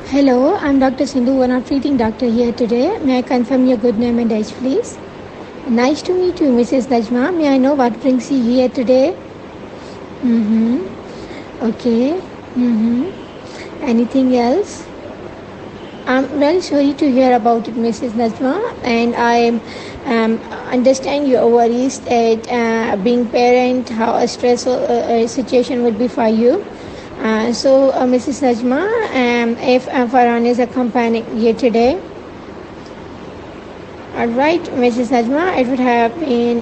Hello, I'm Dr. Sindhu, one of treating doctor here today. May I confirm your good name and age, please? Nice to meet you, Mrs. Najma. May I know what brings you here today? Okay. Anything else? I'm very sorry to hear about it, Mrs. Najma, and I understand your worries at being parent, how a stressful situation would be for you. So, Mrs. Najma, if Farhan is accompanying you today, all right, Mrs. Najma, it would have been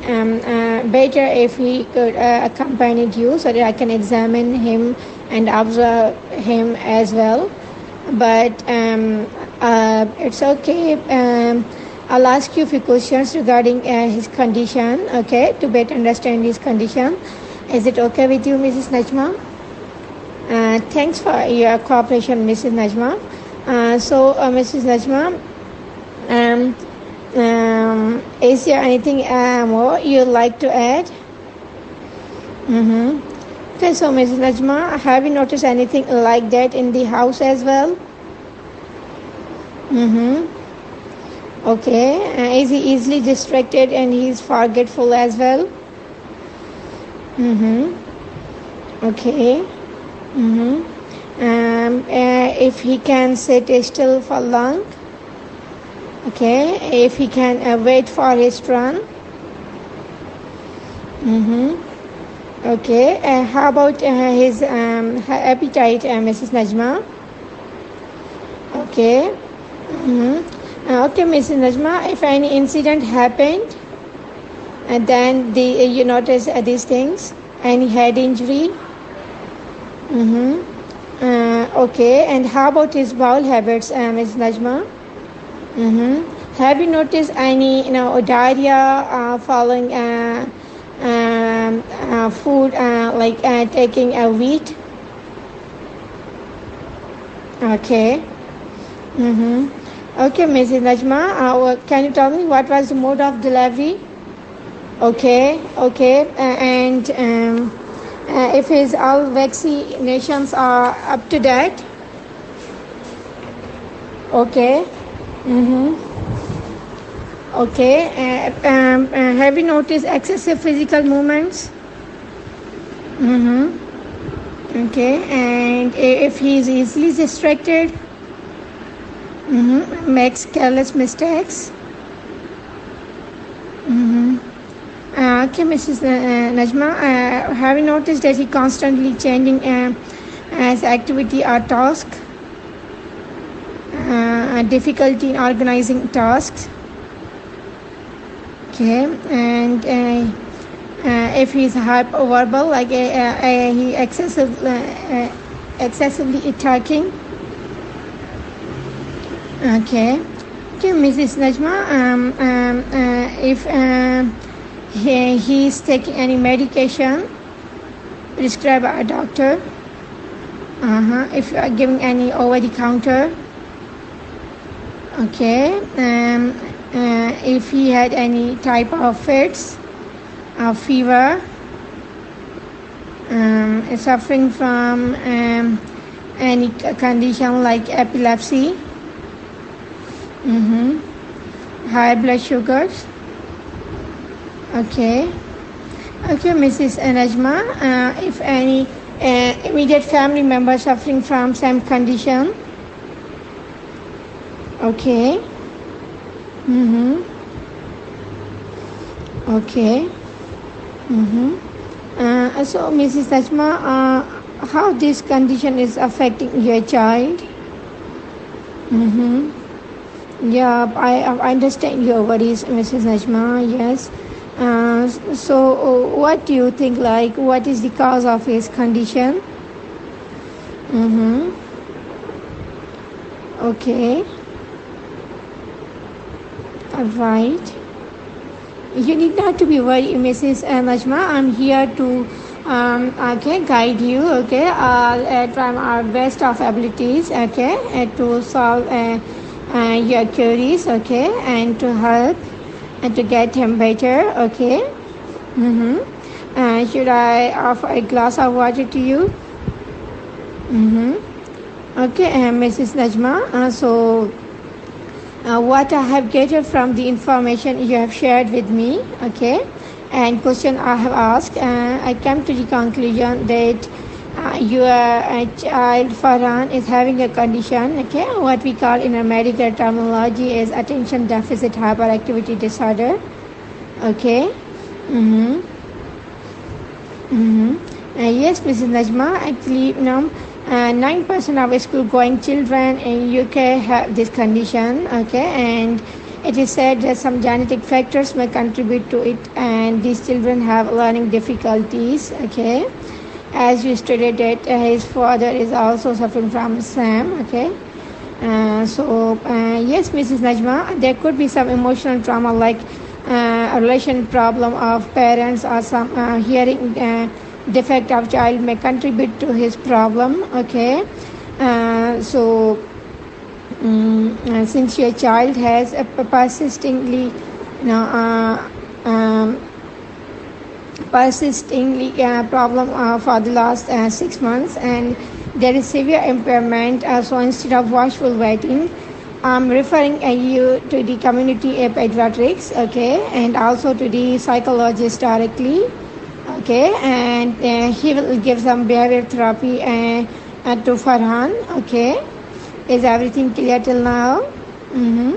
better if he could accompany you so that I can examine him and observe him as well. But it's okay. I'll ask you a few questions regarding his condition, okay, to better understand his condition. Is it okay with you, Mrs. Najma? Thanks for your cooperation, Mrs. Najma. Mrs. Najma, is there anything more you'd like to add? Okay, so Mrs. Najma, have you noticed anything like that in the house as well? Okay, is he easily distracted and he's forgetful as well? Okay. If he can sit still for long, okay. If he can wait for his turn, okay. How about his appetite, Mrs. Najma? Okay. Okay, Mrs. Najma. If any incident happened, and then you notice these things, any head injury. Okay, and how about his bowel habits, Ms. Najma? Have you noticed any, diarrhea following food, like taking a wheat? Okay. Okay, Mrs. Najma, can you tell me what was the mode of delivery? Okay, and if his all vaccinations are up to date? Okay. Okay. Have you noticed excessive physical movements? Okay. And if he is easily distracted, makes careless mistakes. Okay, Mrs. Najma, have you noticed that he constantly changing as activity or task? Difficulty in organizing tasks. Okay, and if he's hyperverbal, like he excessively talking. Okay, Mrs. Najma, if he's taking any medication prescribed by a doctor, if you are giving any over the counter. Okay, if he had any type of fits or fever, suffering from any condition like epilepsy, high blood sugars. Okay, Mrs. Najma, if any immediate family member suffering from same condition. Okay. Okay. So, Mrs. Najma, how this condition is affecting your child? Yeah, I understand your worries, Mrs. Najma. Yes. So, what do you think? Like, what is the cause of his condition? Okay. All right. You need not to be worried, Mrs. Najma. I'm here to guide you. Okay, I'll try our best of abilities. Okay, to solve your queries. Okay, and to help and to get him better. Okay. Should I offer a glass of water to you? Okay, Mrs. Najma. What I have gathered from the information you have shared with me, okay, and question I have asked, I come to the conclusion that your child Farhan is having a condition, okay, what we call in a medical terminology is attention deficit hyperactivity disorder, okay. Mm-hmm. Mm-hmm. Yes, Mrs. Najma. Actually, 9% of school-going children in UK have this condition. Okay, and it is said that some genetic factors may contribute to it, and these children have learning difficulties. Okay, as you stated that his father is also suffering from SAM. Okay. Yes, Mrs. Najma, there could be some emotional trauma like a relation problem of parents or some hearing defect of child may contribute to his problem. Okay, since your child has a persistingly, problem for the last 6 months, and there is severe impairment. So instead of watchful waiting, I'm referring you to the community pediatrics, okay, and also to the psychologist directly, okay, and he will give some behavior therapy to Farhan, okay. Is everything clear till now? Mm-hmm.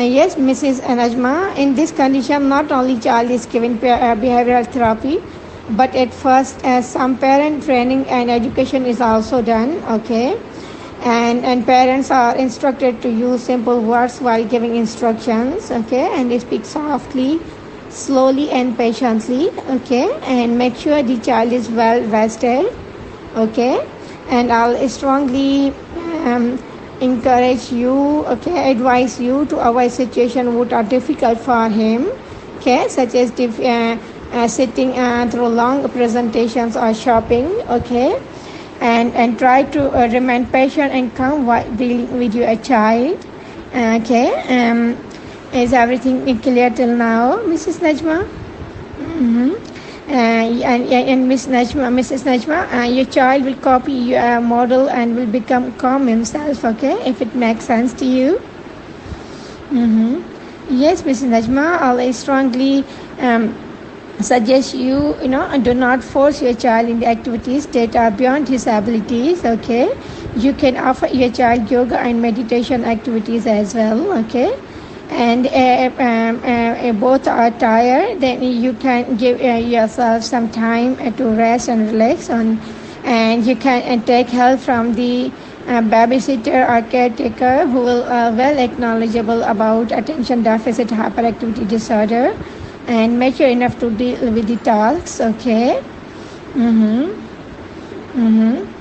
Yes, Mrs. Najma, in this condition, not only child is given behavioral therapy, but at first some parent training and education is also done, okay. And parents are instructed to use simple words while giving instructions, okay, and they speak softly, slowly and patiently, okay, and make sure the child is well rested, okay. And I'll strongly encourage you, okay, advise you to avoid situations which are difficult for him, okay, such as sitting through long presentations or shopping, okay. And try to remain patient and calm while dealing with your child. Okay. Is everything clear till now, Mrs. Najma? Mm-hmm. And Mrs. Najma, your child will copy your model and will become calm himself. Okay, if it makes sense to you. Mm-hmm. Yes, Mrs. Najma, I'll strongly suggest you do not force your child in the activities that are beyond his abilities, okay. You can offer your child yoga and meditation activities as well, okay. And both are tired, then you can give yourself some time to rest and relax on, and you can take help from the babysitter or caretaker who will well knowledgeable about attention deficit hyperactivity disorder and mature enough to deal with the tasks, okay.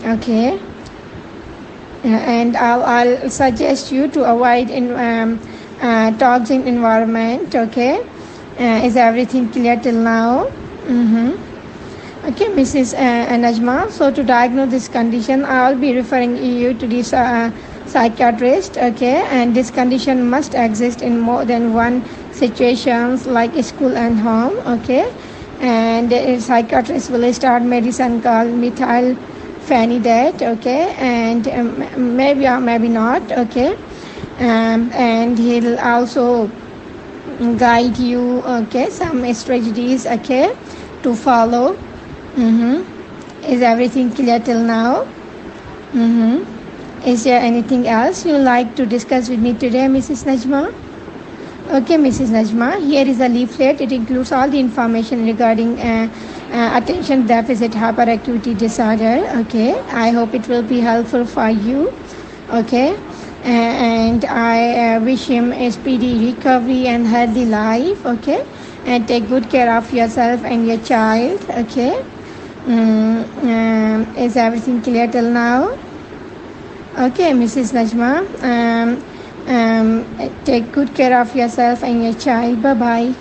Okay. And I'll suggest you to avoid toxic environment, okay. Is everything clear till now? Okay, Mrs. Najma, so to diagnose this condition, I'll be referring you to this psychiatrist, okay, and this condition must exist in more than one situations like school and home, okay. And the psychiatrist will start medicine called methylphenidate, okay, and maybe or maybe not, okay. And he'll also guide you, okay, some strategies, okay, to follow. Is everything clear till now? Is there anything else you like to discuss with me today, Mrs. Najma? Okay, Mrs. Najma, here is a leaflet. It includes all the information regarding attention deficit hyperactivity disorder, okay. I hope it will be helpful for you, okay. And I wish him a speedy recovery and healthy life, okay. And take good care of yourself and your child, okay. Is everything clear till now? Okay, Mrs. Najma, take good care of yourself and your child. Bye-bye.